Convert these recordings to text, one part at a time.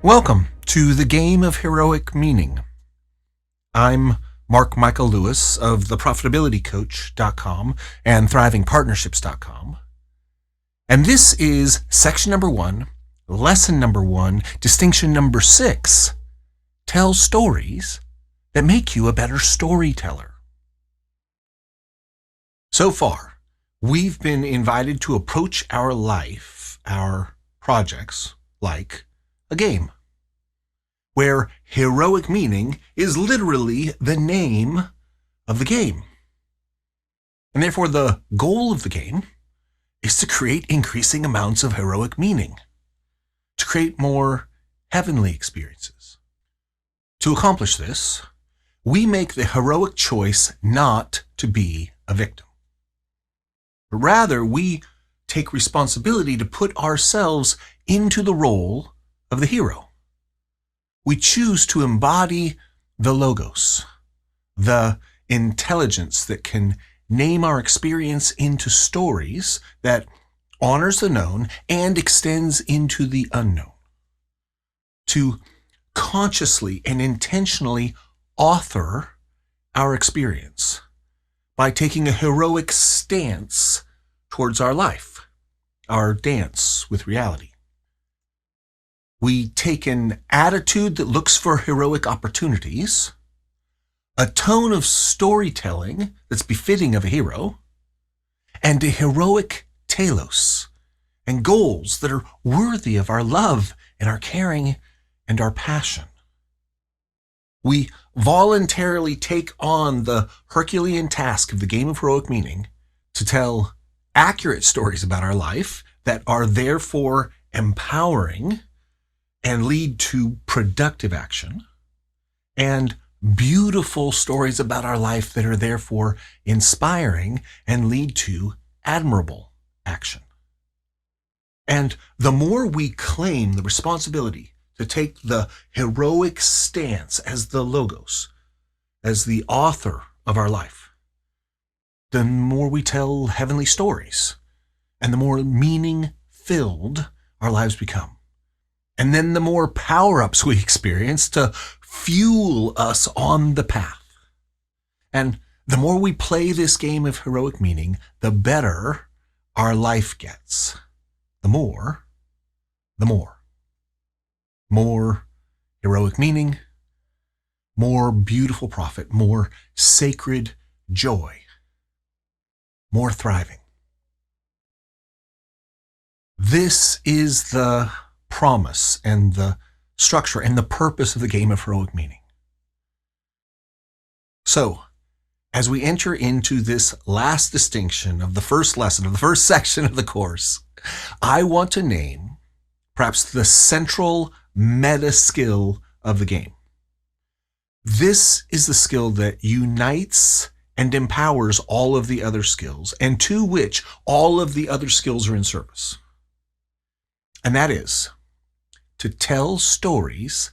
Welcome to the Game of Heroic Meaning. I'm Mark Michael Lewis of theprofitabilitycoach.com and thrivingpartnerships.com. And this is section number 1, lesson number 1, distinction number 6. Tell stories that make you a better storyteller. So far, we've been invited to approach our life, our projects, like a game, where heroic meaning is literally the name of the game. And therefore, the goal of the game is to create increasing amounts of heroic meaning, to create more heavenly experiences. To accomplish this, we make the heroic choice not to be a victim. But rather, we take responsibility to put ourselves into the role of the hero. We choose to embody the logos, the intelligence that can name our experience into stories that honors the known and extends into the unknown. To consciously and intentionally author our experience by taking a heroic stance towards our life, our dance with reality. We take an attitude that looks for heroic opportunities, a tone of storytelling that's befitting of a hero, and a heroic telos, and goals that are worthy of our love and our caring and our passion. We voluntarily take on the Herculean task of the game of heroic meaning to tell accurate stories about our life that are therefore empowering and lead to productive action, and beautiful stories about our life that are therefore inspiring and lead to admirable action. And the more we claim the responsibility to take the heroic stance as the logos, as the author of our life, the more we tell heavenly stories, and the more meaning-filled our lives become. And then the more power-ups we experience to fuel us on the path. And the more we play this game of heroic meaning, the better our life gets. The more. More heroic meaning, more beautiful profit, more sacred joy, more thriving. This is the promise and the structure and the purpose of the game of heroic meaning. So, as we enter into this last distinction of the first lesson, of the first section of the course, I want to name perhaps the central meta skill of the game. This is the skill that unites and empowers all of the other skills, and to which all of the other skills are in service. And that is to tell stories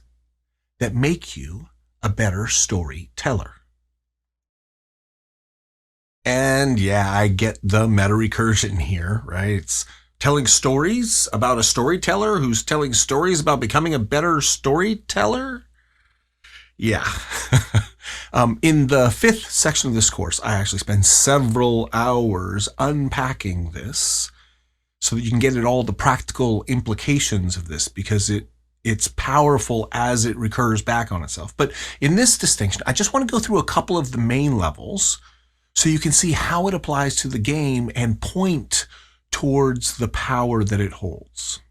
that make you a better storyteller. And yeah, I get the meta recursion here, right? It's telling stories about a storyteller who's telling stories about becoming a better storyteller. Yeah. In the 5th section of this course, I actually spend several hours unpacking this so that you can get at all the practical implications of this, because it's powerful as it recurs back on itself. But in this distinction, I just want to go through a couple of the main levels so you can see how it applies to the game and point towards the power that it holds.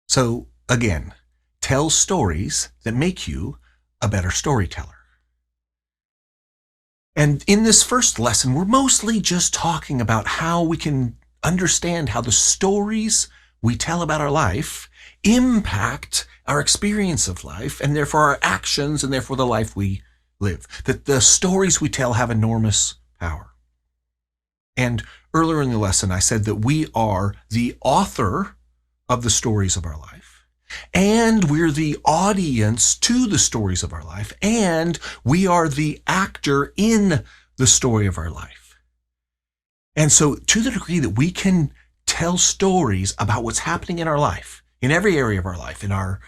So again, tell stories that make you a better storyteller. And in this first lesson, we're mostly just talking about how we can understand how the stories we tell about our life impact our experience of life, and therefore our actions, and therefore the life we live. That the stories we tell have enormous power. And earlier in the lesson, I said that we are the author of the stories of our life, and we're the audience to the stories of our life, and we are the actor in the story of our life. And so to the degree that we can tell stories about what's happening in our life, in every area of our life, in our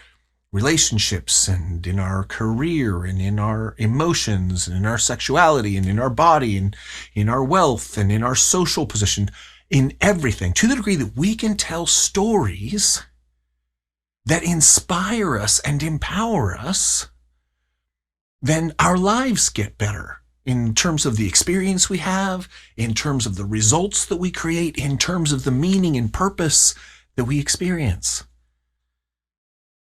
relationships and in our career and in our emotions and in our sexuality and in our body and in our wealth and in our social position, in everything, to the degree that we can tell stories that inspire us and empower us, then our lives get better in terms of the experience we have, in terms of the results that we create, in terms of the meaning and purpose that we experience.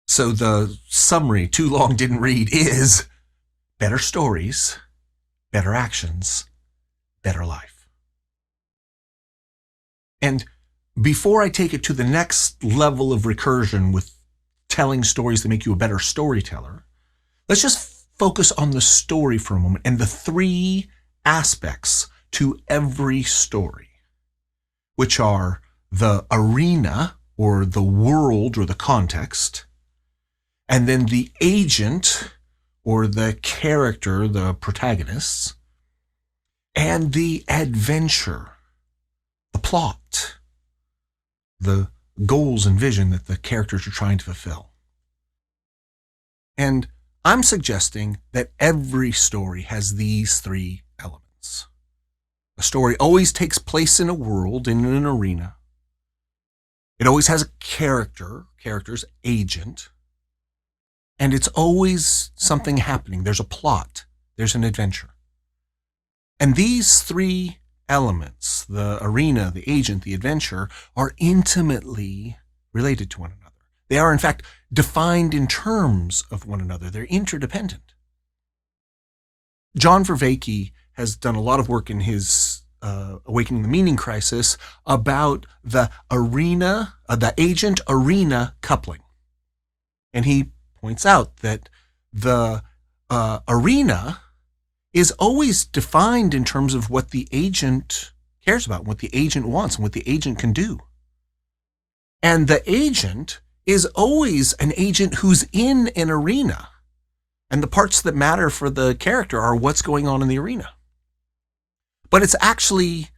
So the summary, too long didn't read, is better stories, better actions, better life. And before I take it to the next level of recursion with telling stories that make you a better storyteller, let's just focus on the story for a moment and the three aspects to every story, which are the arena or the world or the context, and then the agent or the character, the protagonists, and the adventure, the plot, the goals and vision that the characters are trying to fulfill. And I'm suggesting that every story has these three elements. A story always takes place in a world, in an arena. It always has a character's agent, and it's always something happening. There's a plot, there's an adventure. And these three elements, the arena, the agent, the adventure, are intimately related to one another. They are, in fact, defined in terms of one another. They're interdependent. John Vervaeke has done a lot of work in his Awakening the Meaning Crisis about the arena, the agent-arena coupling. And he points out that the arena is always defined in terms of what the agent cares about, what the agent wants, and what the agent can do. And the agent is always an agent who's in an arena. And the parts that matter for the character are what's going on in the arena. But it's actually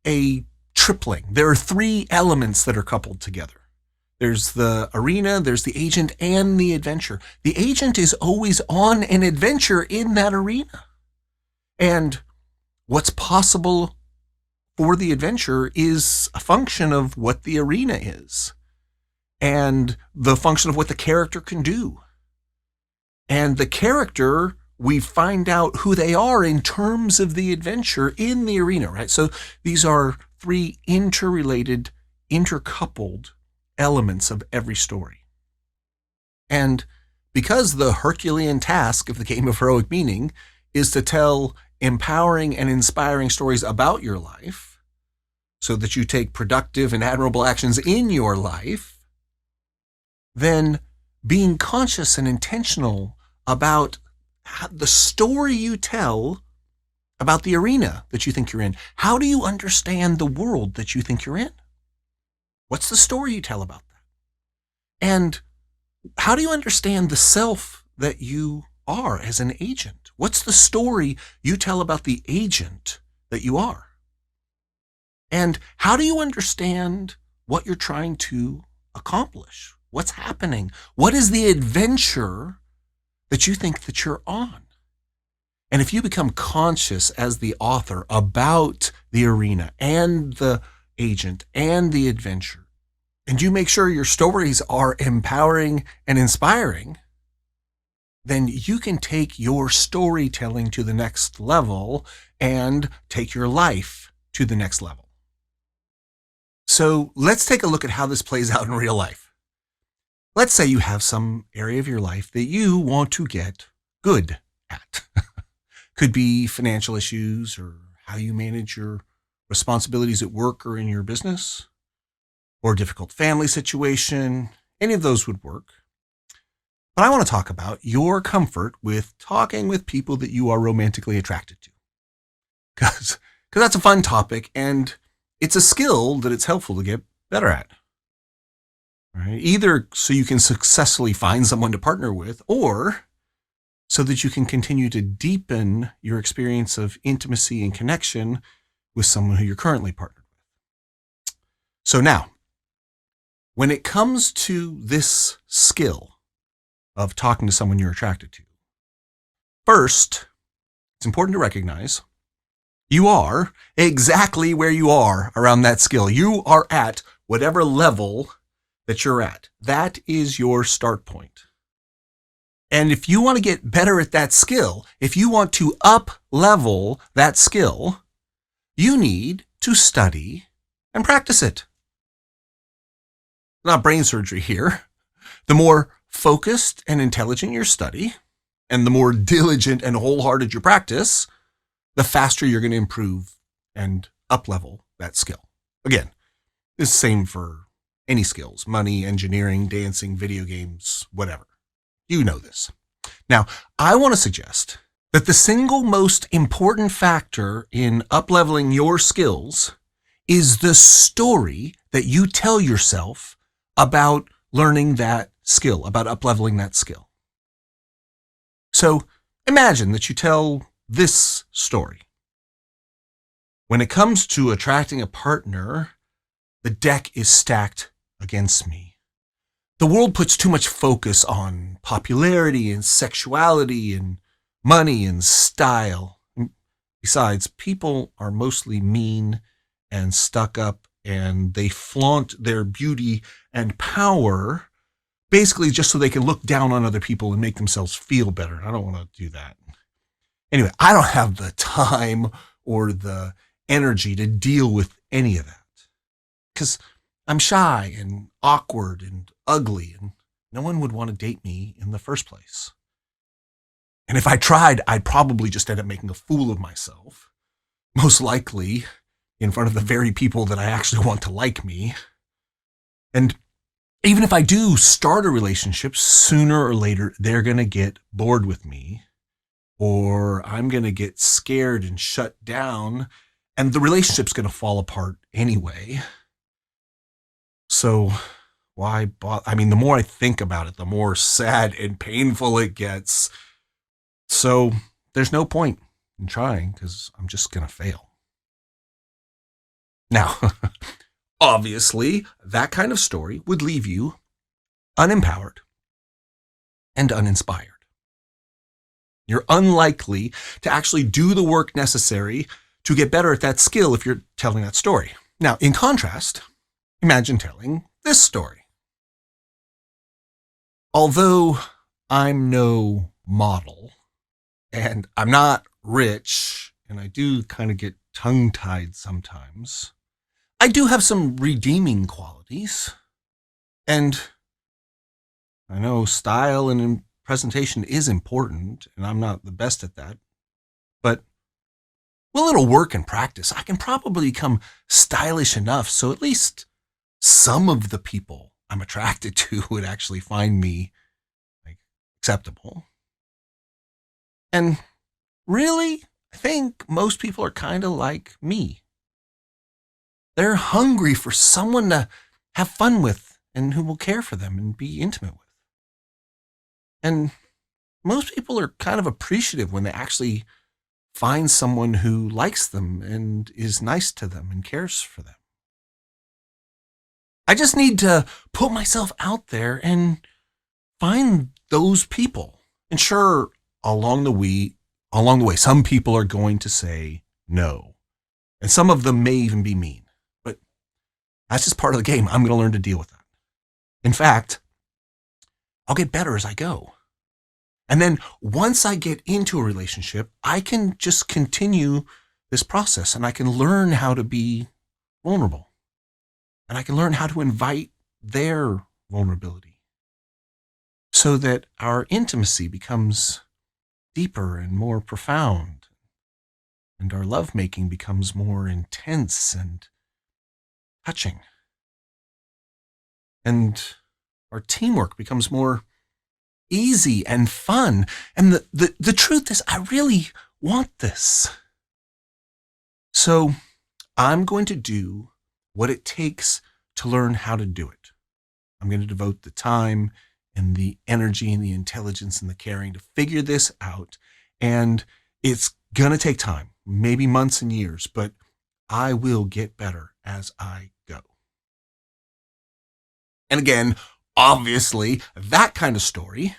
a tripling. There are three elements that are coupled together. There's the arena, there's the agent, and the adventure. The agent is always on an adventure in that arena. And what's possible for the adventure is a function of what the arena is, and the function of what the character can do. And the character, we find out who they are in terms of the adventure in the arena, right? So these are three interrelated, intercoupled elements of every story. And because the Herculean task of the game of heroic meaning is to tell empowering and inspiring stories about your life so that you take productive and admirable actions in your life, then being conscious and intentional about the story you tell about the arena that you think you're in. How do you understand the world that you think you're in? What's the story you tell about that? And how do you understand the self that you are as an agent? What's the story you tell about the agent that you are? And how do you understand what you're trying to accomplish? What's happening? What is the adventure that you think that you're on? And if you become conscious as the author about the arena and the agent and the adventure, and you make sure your stories are empowering and inspiring, then you can take your storytelling to the next level and take your life to the next level. So let's take a look at how this plays out in real life. Let's say you have some area of your life that you want to get good at. Could be financial issues or how you manage your responsibilities at work or in your business, or a difficult family situation. Any of those would work. But I want to talk about your comfort with talking with people that you are romantically attracted to. Because that's a fun topic, and it's a skill that it's helpful to get better at. Right? Either so you can successfully find someone to partner with, or so that you can continue to deepen your experience of intimacy and connection with someone who you're currently partnered with. So now, when it comes to this skill, of talking to someone you're attracted to. First, it's important to recognize you are exactly where you are around that skill. You are at whatever level that you're at. That is your start point. And if you want to get better at that skill, if you want to up-level that skill, you need to study and practice it. Not brain surgery here. The more focused and intelligent your study, and the more diligent and wholehearted your practice, the faster you're going to improve and up-level that skill. Again, it's the same for any skills: money, engineering, dancing, video games, whatever. You know this. Now, I want to suggest that the single most important factor in up-leveling your skills is the story that you tell yourself about learning that skill, about up-leveling that skill. So imagine that you tell this story. When it comes to attracting a partner, the deck is stacked against me. The world puts too much focus on popularity and sexuality and money and style. Besides, people are mostly mean and stuck up, and they flaunt their beauty and power basically just so they can look down on other people and make themselves feel better. I don't want to do that. Anyway, I don't have the time or the energy to deal with any of that because I'm shy and awkward and ugly, and no one would want to date me in the first place. And if I tried, I'd probably just end up making a fool of myself, most likely in front of the very people that I actually want to like me. And even if I do start a relationship, sooner or later, they're going to get bored with me, or I'm going to get scared and shut down, and the relationship's going to fall apart anyway. So why bother? I mean, the more I think about it, the more sad and painful it gets. So there's no point in trying because I'm just going to fail. Now, obviously, that kind of story would leave you unempowered and uninspired. You're unlikely to actually do the work necessary to get better at that skill if you're telling that story. Now, in contrast, imagine telling this story. Although I'm no model, and I'm not rich, and I do kind of get tongue-tied sometimes, I do have some redeeming qualities. And I know style and presentation is important, and I'm not the best at that. But with a little work and practice, I can probably become stylish enough so at least some of the people I'm attracted to would actually find me acceptable. And really, I think most people are kind of like me. They're hungry for someone to have fun with and who will care for them and be intimate with. And most people are kind of appreciative when they actually find someone who likes them and is nice to them and cares for them. I just need to put myself out there and find those people. And sure, along the way, some people are going to say no. And some of them may even be mean. But that's just part of the game. I'm going to learn to deal with that. In fact, I'll get better as I go. And then once I get into a relationship, I can just continue this process and I can learn how to be vulnerable. And I can learn how to invite their vulnerability so that our intimacy becomes deeper and more profound, and our lovemaking becomes more intense and touching, and our teamwork becomes more easy and fun. And the truth is, I really want this. So I'm going to do what it takes to learn how to do it. I'm going to devote the time and the energy and the intelligence and the caring to figure this out. And it's going to take time, maybe months and years, but I will get better as I go. And again, obviously, that kind of story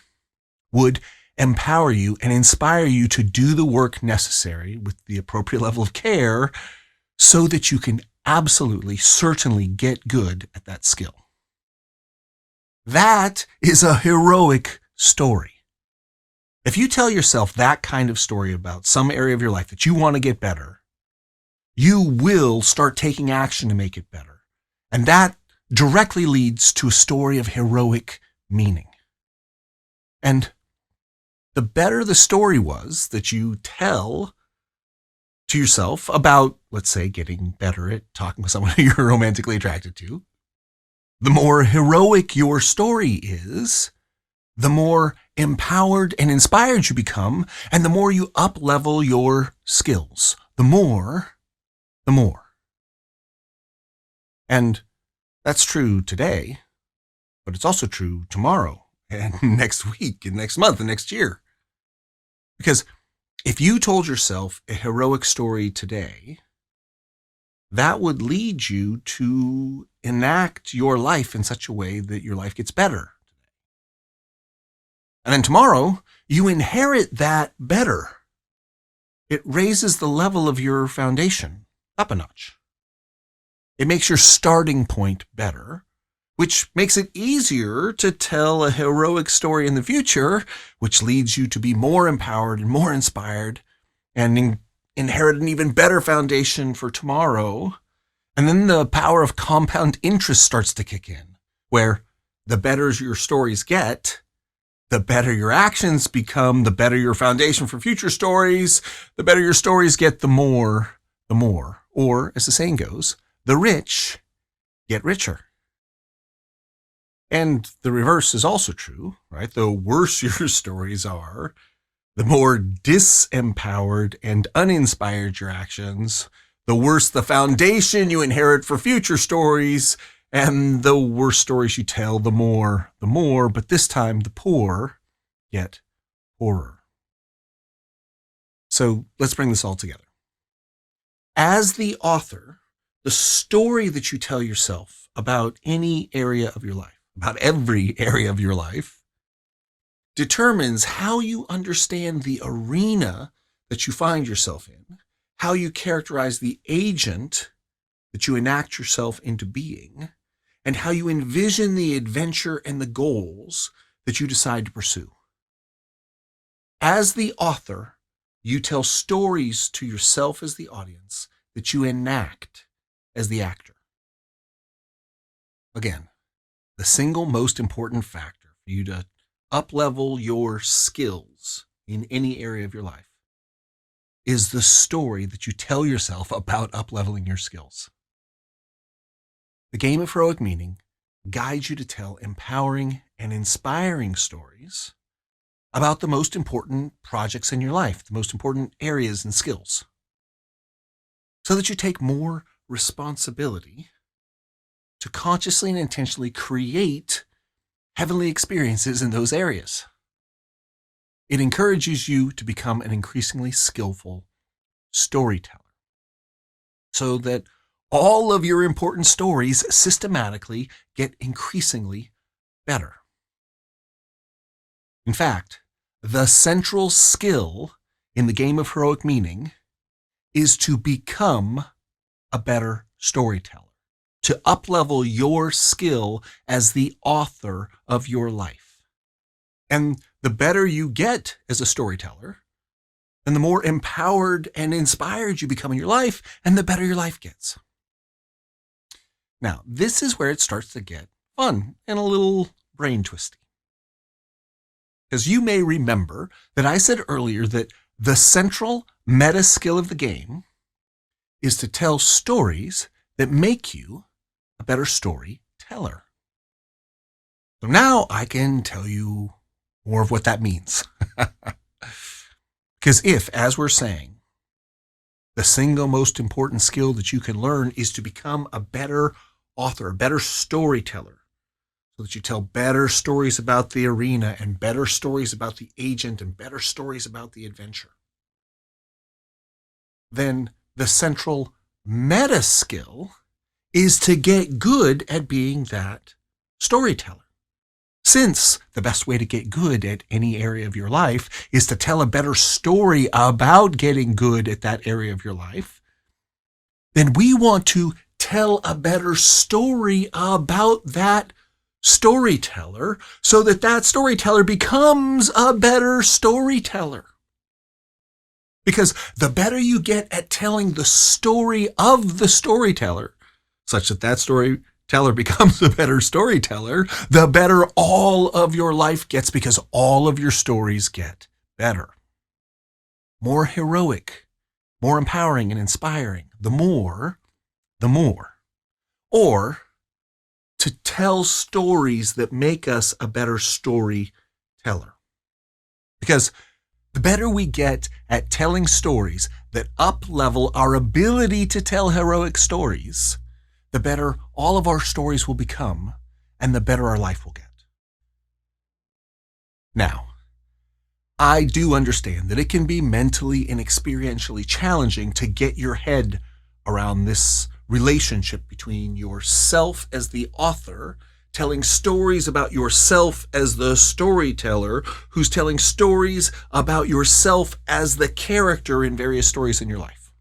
would empower you and inspire you to do the work necessary with the appropriate level of care so that you can absolutely, certainly get good at that skill. That is a heroic story. If you tell yourself that kind of story about some area of your life that you want to get better, you will start taking action to make it better. And that directly leads to a story of heroic meaning. And the better the story was that you tell to yourself about, let's say, getting better at talking with someone who you're romantically attracted to, the more heroic your story is, the more empowered and inspired you become, and the more you up-level your skills. The more. And that's true today, but it's also true tomorrow and next week and next month and next year. Because if you told yourself a heroic story today, that would lead you to enact your life in such a way that your life gets better. And then tomorrow, you inherit that better. It raises the level of your foundation up a notch. It makes your starting point better, which makes it easier to tell a heroic story in the future, which leads you to be more empowered and more inspired and inherit an even better foundation for tomorrow. And then the power of compound interest starts to kick in, where the better your stories get, the better your actions become, the better your foundation for future stories, the better your stories get, the more. Or, as the saying goes, the rich get richer. And the reverse is also true, right? The worse your stories are, the more disempowered and uninspired your actions, the worse the foundation you inherit for future stories, and the worse stories you tell, the more, but this time the poor get poorer. So let's bring this all together. As the author, the story that you tell yourself about any area of your life, about every area of your life, determines how you understand the arena that you find yourself in, how you characterize the agent that you enact yourself into being, and how you envision the adventure and the goals that you decide to pursue. As the author, you tell stories to yourself as the audience that you enact as the actor. Again, the single most important factor for you to up-level your skills in any area of your life is the story that you tell yourself about up-leveling your skills. The game of heroic meaning guides you to tell empowering and inspiring stories about the most important projects in your life, the most important areas and skills, so that you take more responsibility to consciously and intentionally create heavenly experiences in those areas. It encourages you to become an increasingly skillful storyteller so that all of your important stories systematically get increasingly better. In fact, the central skill in the game of heroic meaning is to become a better storyteller, to up-level your skill as the author of your life. And the better you get as a storyteller, and the more empowered and inspired you become in your life, and the better your life gets. Now, this is where it starts to get fun and a little brain twisty. Because you may remember that I said earlier that the central meta skill of the game is to tell stories that make you a better storyteller. So now I can tell you more of what that means. Because if, as we're saying, the single most important skill that you can learn is to become a better author, a better storyteller, so that you tell better stories about the arena and better stories about the agent and better stories about the adventure, then the central meta skill is to get good at being that storyteller, Since the best way to get good at any area of your life is to tell a better story about getting good at that area of your life, then we want to tell a better story about that storyteller so that that storyteller becomes a better storyteller. Because the better you get at telling the story of the storyteller, such that that storyteller becomes a better storyteller, the better all of your life gets, because all of your stories get better. More heroic, more empowering and inspiring, the more. Or to tell stories that make us a better storyteller. Because the better we get at telling stories that up-level our ability to tell heroic stories, the better all of our stories will become, and the better our life will get. Now, I do understand that it can be mentally and experientially challenging to get your head around this relationship between yourself as the author, telling stories about yourself as the storyteller, who's telling stories about yourself as the character in various stories in your life.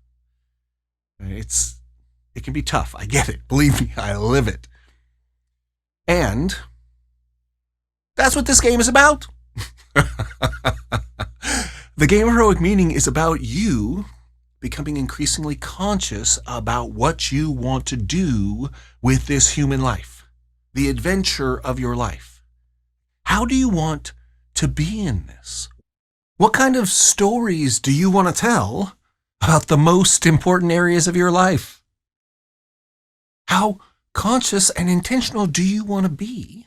It can be tough. I get it. Believe me, I live it. And that's what this game is about. The game of heroic meaning is about you becoming increasingly conscious about what you want to do with this human life, the adventure of your life. How do you want to be in this? What kind of stories do you want to tell about the most important areas of your life? How conscious and intentional do you want to be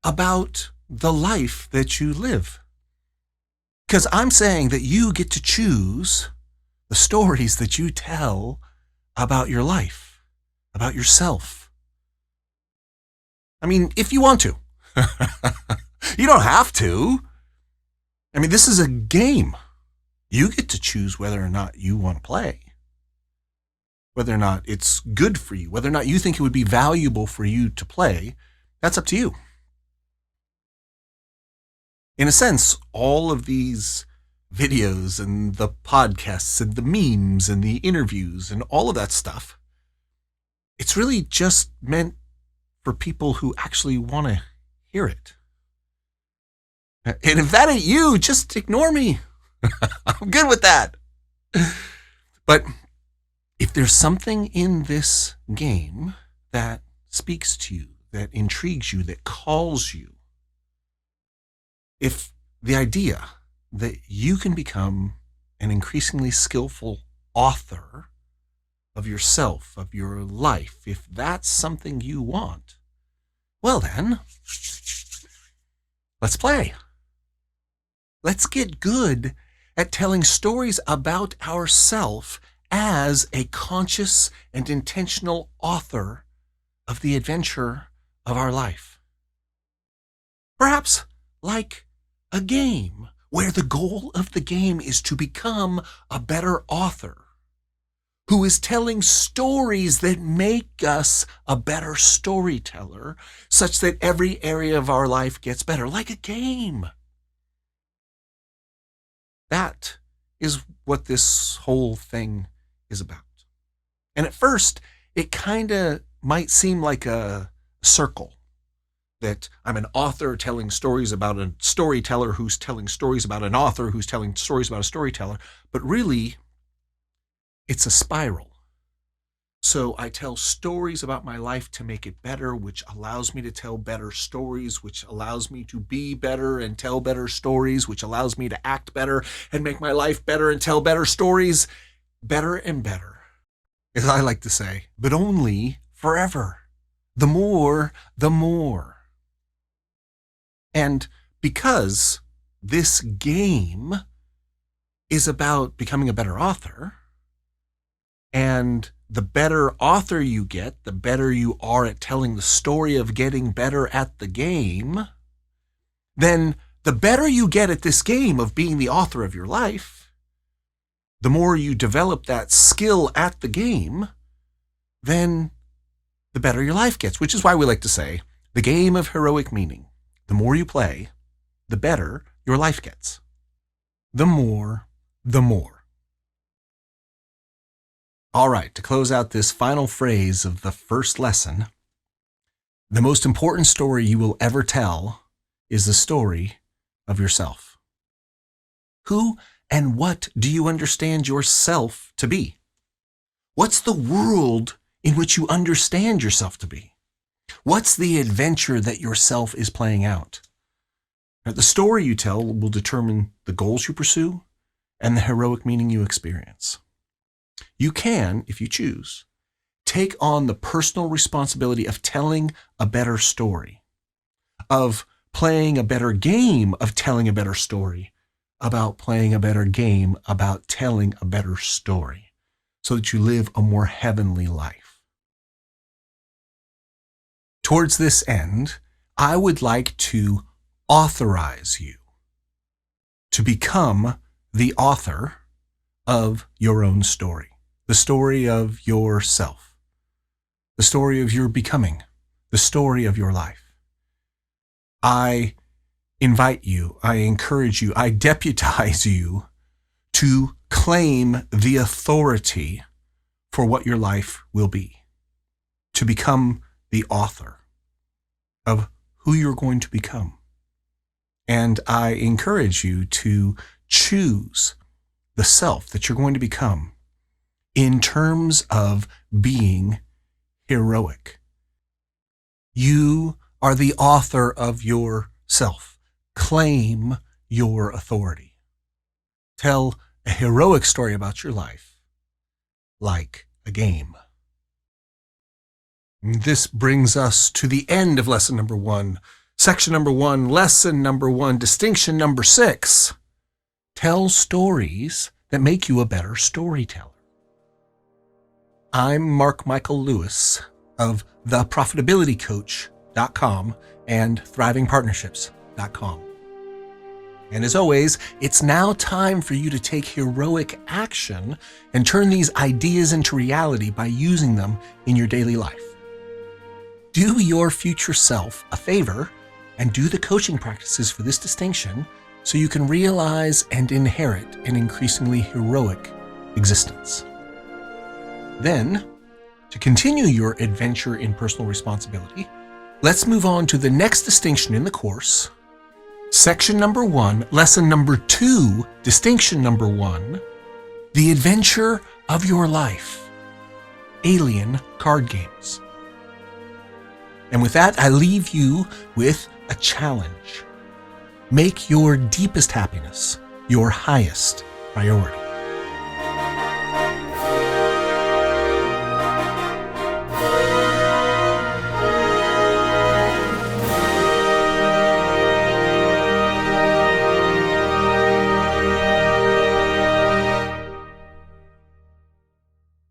about the life that you live? Because I'm saying that you get to choose the stories that you tell about your life, about yourself. I mean, if you want to. You don't have to. I mean, this is a game. You get to choose whether or not you want to play, whether or not it's good for you, whether or not you think it would be valuable for you to play. That's up to you. In a sense, all of these videos and the podcasts and the memes and the interviews and all of that stuff, it's really just meant for people who actually want to hear it. And if that ain't you, just ignore me. I'm good with that. But if there's something in this game that speaks to you, that intrigues you, that calls you, if the idea that you can become an increasingly skillful author of yourself, of your life, if that's something you want, well then, let's play. Let's get good at telling stories about ourselves as a conscious and intentional author of the adventure of our life. Perhaps like a game, where the goal of the game is to become a better author, who is telling stories that make us a better storyteller, such that every area of our life gets better, like a game. That is what this whole thing is about. And at first, it kind of might seem like a circle, that I'm an author telling stories about a storyteller who's telling stories about an author who's telling stories about a storyteller. But really, it's a spiral. So I tell stories about my life to make it better, which allows me to tell better stories, which allows me to be better and tell better stories, which allows me to act better and make my life better and tell better stories, better and better, as I like to say, but only forever. The more, the more. And because this game is about becoming a better author, and the better author you get, the better you are at telling the story of getting better at the game, then the better you get at this game of being the author of your life, the more you develop that skill at the game, then the better your life gets, which is why we like to say the game of heroic meaning. the more you play, the better your life gets. The more, the more. All right, to close out this final phrase of the first lesson, the most important story you will ever tell is the story of yourself. Who and what do you understand yourself to be? What's the world in which you understand yourself to be? What's the adventure that yourself is playing out? Now, the story you tell will determine the goals you pursue and the heroic meaning you experience. You can, if you choose, take on the personal responsibility of telling a better story, of playing a better game of telling a better story, about playing a better game about telling a better story, so that you live a more heavenly life. Towards this end, I would like to authorize you to become the author of your own story, the story of yourself, the story of your becoming, the story of your life. I invite you, I encourage you, I deputize you to claim the authority for what your life will be, to become the author of who you're going to become. And I encourage you to choose the self that you're going to become in terms of being heroic. You are the author of yourself. Claim your authority. Tell a heroic story about your life like a game. This brings us to the end of lesson number 1. Section number 1, lesson number 1, distinction number 6. Tell stories that make you a better storyteller. I'm Mark Michael Lewis of theprofitabilitycoach.com and thrivingpartnerships.com. And as always, it's now time for you to take heroic action and turn these ideas into reality by using them in your daily life. Do your future self a favor and do the coaching practices for this distinction so you can realize and inherit an increasingly heroic existence. Then, to continue your adventure in personal responsibility, let's move on to the next distinction in the course, section number 1, lesson number 2, distinction number 1, the adventure of your life, alien card games. And with that, I leave you with a challenge. Make your deepest happiness your highest priority.